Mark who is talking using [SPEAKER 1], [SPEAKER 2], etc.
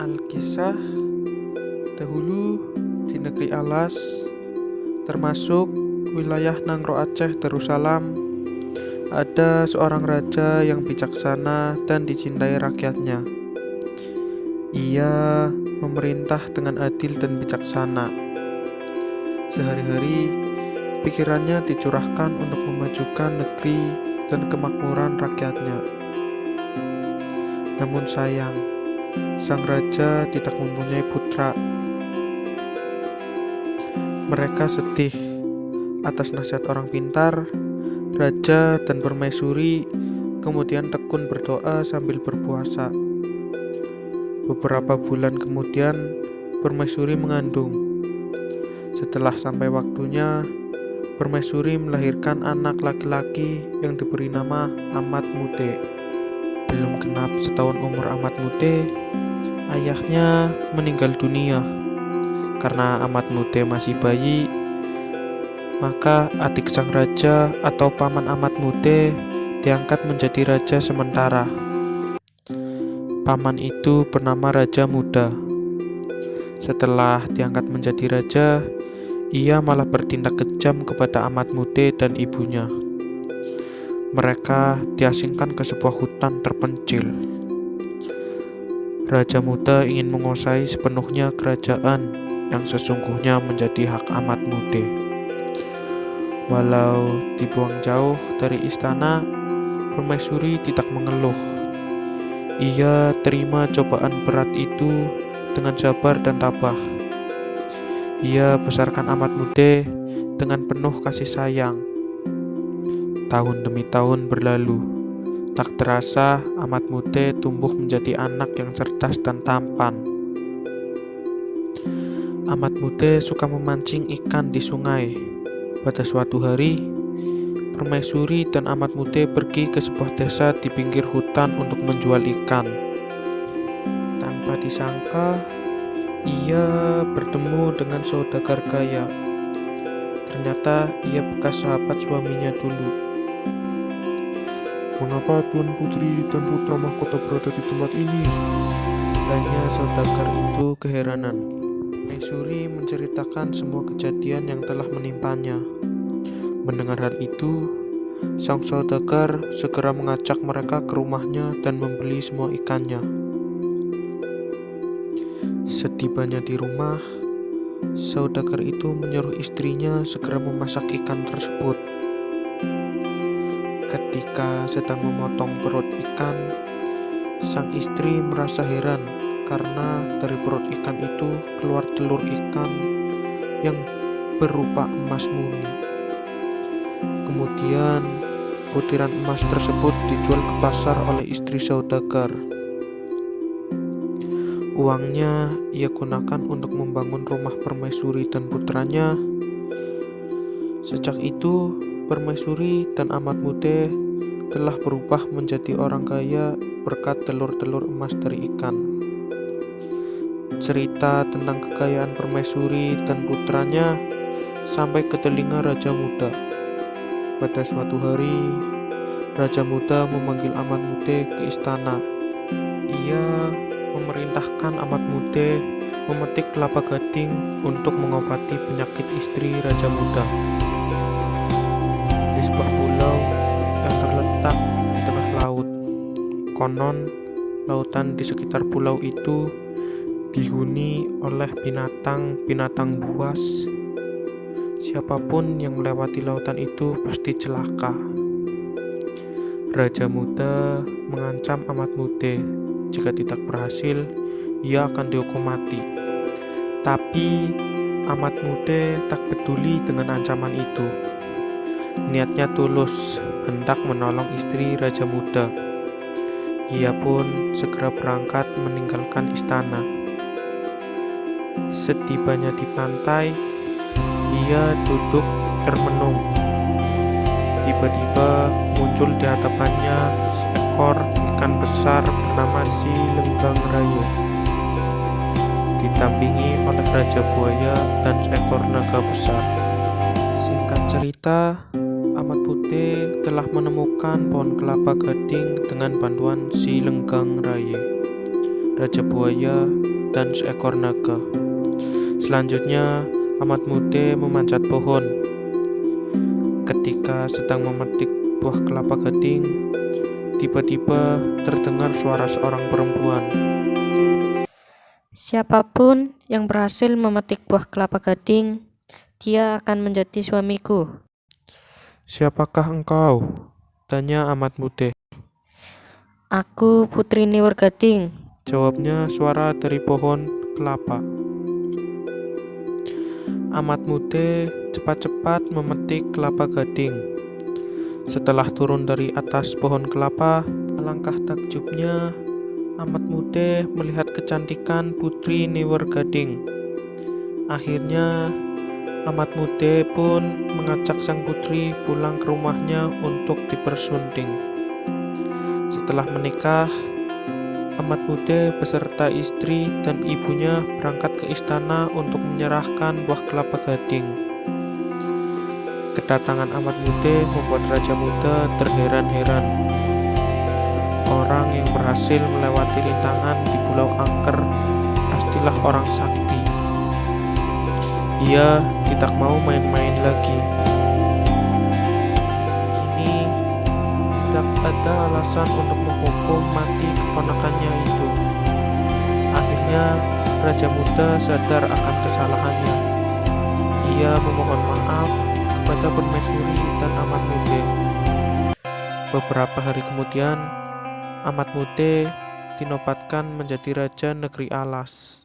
[SPEAKER 1] Alkisah, dahulu di negeri Alas, termasuk wilayah Nangro Aceh Darussalam, ada seorang raja yang bijaksana dan dicintai rakyatnya. Ia memerintah dengan adil dan bijaksana. Sehari-hari, pikirannya dicurahkan untuk memajukan negeri dan kemakmuran rakyatnya. Namun sayang, sang raja tidak mempunyai putra. Mereka sedih atas nasihat orang pintar. Raja dan permaisuri kemudian tekun berdoa sambil berpuasa. Beberapa bulan kemudian, permaisuri mengandung. Setelah sampai waktunya, permaisuri melahirkan anak laki-laki yang diberi nama Amat Mude. Belum genap setahun umur Amat Mude, ayahnya meninggal dunia. Karena Amat Mude masih bayi, maka adik sang raja atau paman Amat Mude diangkat menjadi raja sementara. Paman itu bernama Raja Muda. Setelah diangkat menjadi raja, ia malah bertindak kejam kepada Amat Mude dan ibunya. Mereka diasingkan ke sebuah hutan terpencil. Raja Muda ingin menguasai sepenuhnya kerajaan yang sesungguhnya menjadi hak Amat Mude. Walau dibuang jauh dari istana, permaisuri tidak mengeluh. Ia terima cobaan berat itu dengan sabar dan tabah. Ia besarkan Amat Mude dengan penuh kasih sayang. Tahun demi tahun berlalu. Tak terasa Amat Mude tumbuh menjadi anak yang cerdas dan tampan. Amat Mude suka memancing ikan di sungai. Pada suatu hari, permaisuri dan Amat Mude pergi ke sebuah desa di pinggir hutan untuk menjual ikan. Tanpa disangka, ia bertemu dengan saudagar kaya. Ternyata ia bekas sahabat suaminya dulu.
[SPEAKER 2] "Mengapa Tuan Putri dan putra mahkota berada di tempat ini?"
[SPEAKER 1] Tanya saudagar itu keheranan. Permaisuri menceritakan semua kejadian yang telah menimpanya. Mendengar hal itu, sang saudagar segera mengajak mereka ke rumahnya dan membeli semua ikannya. Setibanya di rumah, saudagar itu menyuruh istrinya segera memasak ikan tersebut. Ketika sedang memotong perut ikan, sang istri merasa heran karena dari perut ikan itu keluar telur ikan yang berupa emas murni. Kemudian butiran emas tersebut dijual ke pasar oleh istri saudagar. Uangnya ia gunakan untuk membangun rumah permaisuri dan putranya. Sejak itu, permaisuri dan Amat Mude telah berubah menjadi orang kaya berkat telur-telur emas dari ikan. Cerita tentang kekayaan permaisuri dan putranya sampai ke telinga Raja Muda. Pada suatu hari, Raja Muda memanggil Amat Mude ke istana. Ia memerintahkan Amat Mude memetik kelapa gading untuk mengobati penyakit istri Raja Muda. Di sebuah pulau yang terletak di tengah laut. Konon, lautan di sekitar pulau itu dihuni oleh binatang-binatang buas. Siapapun yang melewati lautan itu pasti celaka. Raja Muda mengancam Amat Mude. Jika tidak berhasil, ia akan dihukum mati. Tapi Amat Mude tak peduli dengan ancaman itu. Niatnya tulus, hendak menolong istri Raja Muda. Ia pun segera berangkat meninggalkan istana. Setibanya di pantai, ia duduk termenung. Tiba-tiba muncul di hadapannya seekor ikan besar bernama Si Lenggang Raya, didampingi oleh Raja Buaya dan seekor naga besar. Singkat cerita, Amat Mude telah menemukan pohon kelapa gading dengan bantuan Si Lenggang Raya. Raja Buaya dan seekor naga. Selanjutnya, Amat Mude memanjat pohon. Ketika sedang memetik buah kelapa gading, tiba-tiba terdengar suara seorang perempuan.
[SPEAKER 3] Siapapun yang berhasil memetik buah kelapa gading, dia akan menjadi suamiku.
[SPEAKER 1] "Siapakah engkau?" tanya Amat Mude.
[SPEAKER 3] Aku Putri Niwer Gading.
[SPEAKER 1] Jawabnya suara dari pohon kelapa. Amat Mude cepat-cepat memetik kelapa gading. Setelah turun dari atas pohon kelapa, alangkah takjubnya Amat Mude melihat kecantikan Putri Niwer Gading. Akhirnya, Amat Mude pun mengajak sang putri pulang ke rumahnya untuk dipersunting. Setelah menikah, Amat Mude beserta istri dan ibunya berangkat ke istana untuk menyerahkan buah kelapa gading. Kedatangan Amat Mude membuat Raja Muda terheran-heran. Orang yang berhasil melewati rintangan di Pulau Angker pastilah orang sakti. Ia tidak mau main-main lagi. Kini tidak ada alasan untuk menghukum mati keponakannya itu. Akhirnya Raja Muda sadar akan kesalahannya. Ia memohon maaf kepada Permaisuri dan Amat Mude. Beberapa hari kemudian, Amat Mude dinobatkan menjadi Raja Negeri Alas.